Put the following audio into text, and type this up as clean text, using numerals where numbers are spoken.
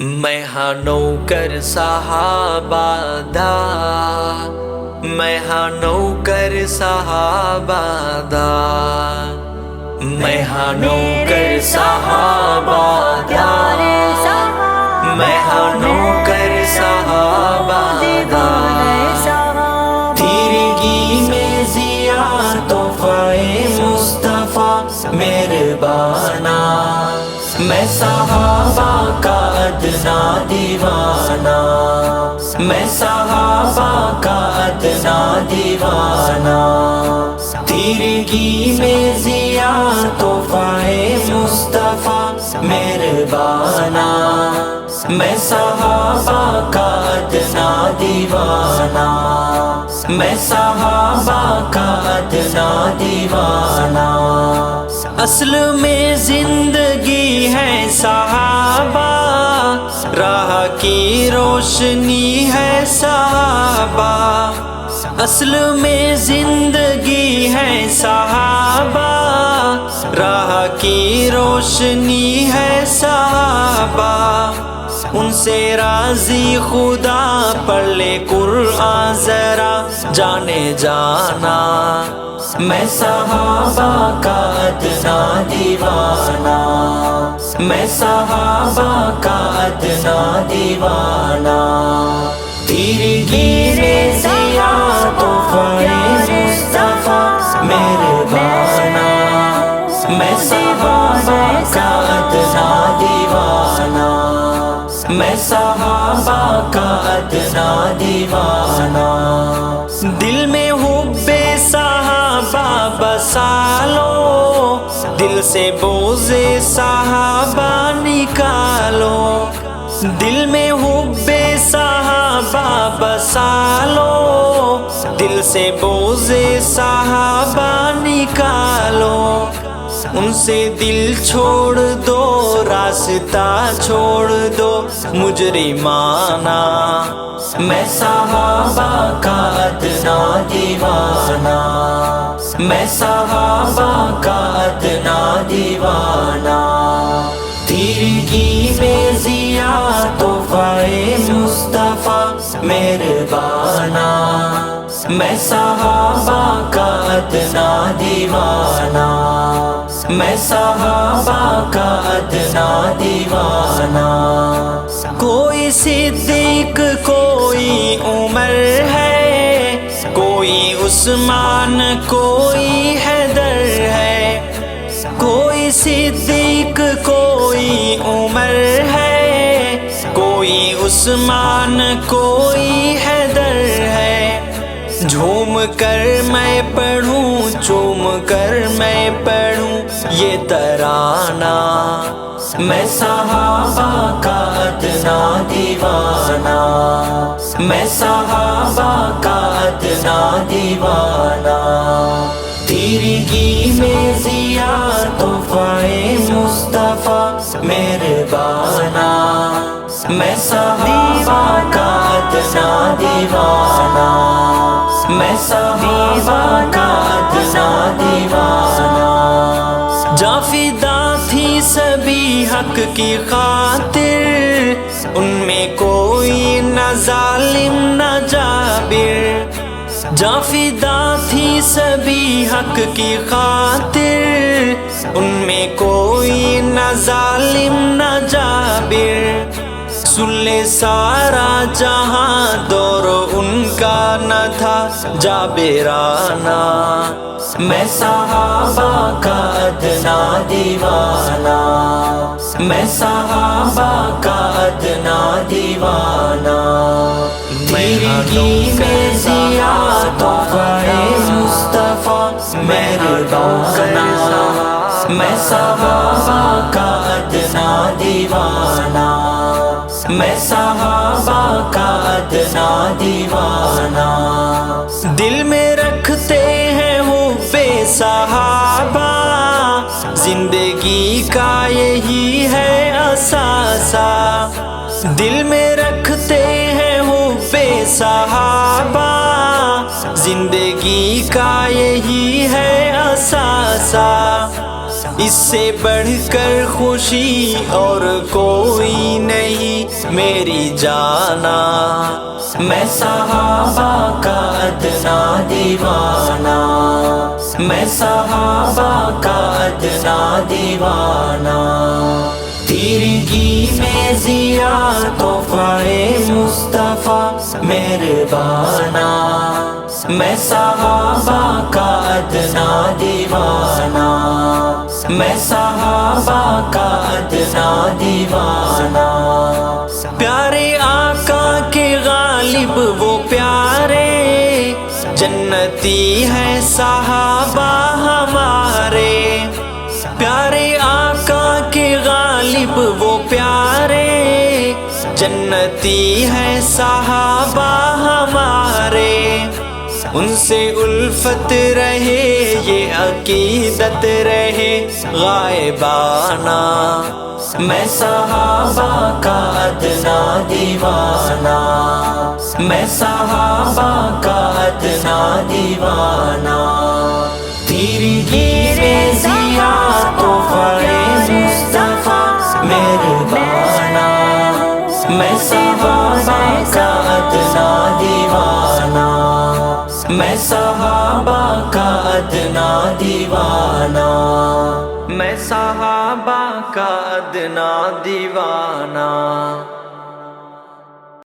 میں ہاں نوکر صحابہ دا، میں ہاں نوکر صحابہ دا، میں ہاں نوکر صحابہ دا، میں ہاں نوکر صحابہ دا۔ تیرگی میں ضیا تحفہ مصطفیٰ مہربانہ، میں صحابہ کا ادنا دیوانہ، میں صحابہ کا ادنا دیوانہ۔ تیرگی میں ضیا تحفہ مصطفیٰ مہربانہ، میں صحابہ کا ادنا دیوانہ، میں صحابہ کا ادنا دیوانہ۔ اصل میں زندگی ہے صحابہ، راہ کی روشنی ہے صحابہ، اصل میں زندگی ہے صحابہ، راہ کی روشنی ہے صحابہ۔ ان سے راضی خدا، پڑھ لے قرآن ذرا جانے جانا، میں صحابہ کا ادنا دیوانہ، میں صحابہ کا ادنا دیوانہ۔ تیرگی میں ضیا تحفہ مصطفیٰ مہربانہ، میں صحابہ کا ادنا دیوانہ، میں صحابہ کا ادنا دیوانہ۔ دل میں حب صحابہ بسا لو، دل سے بغض صحابہ نکالو، دل میں حب صحابہ بسا لو، دل سے بغض صحابہ نکالو۔ ان سے دل چھوڑ دو، راستہ چھوڑ دو مجرمانہ، میں صحابہ کا ادنا دیوانہ، میں صحابہ کا ادنا دیوانہ۔ تیرگی میں ضیا تحفہ مصطفیٰ مہربانہ، میں صحابہ کا ادنا دیوانہ، میں صحابہ کا ادنا دیوانہ۔ کوئی صدیق کوئی عمر ہے، کوئی عثمان کوئی حیدر ہے، کوئی صدیق کوئی عمر ہے، کوئی عثمان کوئی حیدر ہے۔ جھوم کر میں پڑھوں، چوم کر میں پڑھوں یہ ترانہ، میں صحابہ کا ادنا دیوانہ، میں صحابہ کا ادنا دیوانہ۔ تیرگی میں ضیا تحفہ مصطفیٰ مہربانہ، میں صحابہ کا ادنا دیوانہ، میں صحابہ کا ادنا دیوانہ۔ جاں فدا تھی سبھی حق کی خاطر، ان میں کوئی نہ ظالم نہ جابر، جاں فدا تھی سبھی حق کی خاطر، ان میں کوئی نہ ظالم نہ جابر۔ سن لے سارا جہاں دور ان کا نہ تھا جابرانہ، میں صحابہ کا ادنا دیوانہ، میں صحابہ کا ادنا دیوانہ۔ تیرگی میں ضیا تحفہ مصطفیٰ مہربانہ، میں صحابہ کا ادنا دیوانہ، میں صحابہ کا ادنا دیوانہ۔ دل میں رکھتے ہیں حب صحابہ، زندگی کا یہی ہے اثاثہ، دل میں رکھتے ہیں حب صحابہ، زندگی کا یہی ہے اثاثہ۔ اس سے بڑھ کر خوشی اور کوئی نہیں میری جانا، میں صحابہ کا ادنا دیوانہ، میں صحابہ کا ادنا دیوانہ، تیرگی میں ضیا تحفہ مصطفیٰ مہربانہ، میں صحابہ کا ادنا دیوانہ، میں صحابہ کا ادنا دیوانہ، پیارے آقا کے غالب وہ پیارے، جنتی ہے صحابہ ہمارے، پیارے آقا کے غالب وہ پیارے، جنتی ہے صحابہ ہمارے، ان سے الفت رہے یہ عقیدت رہے غائبانہ، میں صحابہ کا ادنا دیوانہ، میں صحابہ کا ادنا دیوانہ، تیرگی میں ضیا تحفہ مصطفیٰ مہربانہ، میں صحابہ کا ادنا دیوانہ، میں صحابہ کا ادنا دیوانہ، میں صحابہ کا ادنا دیوانہ۔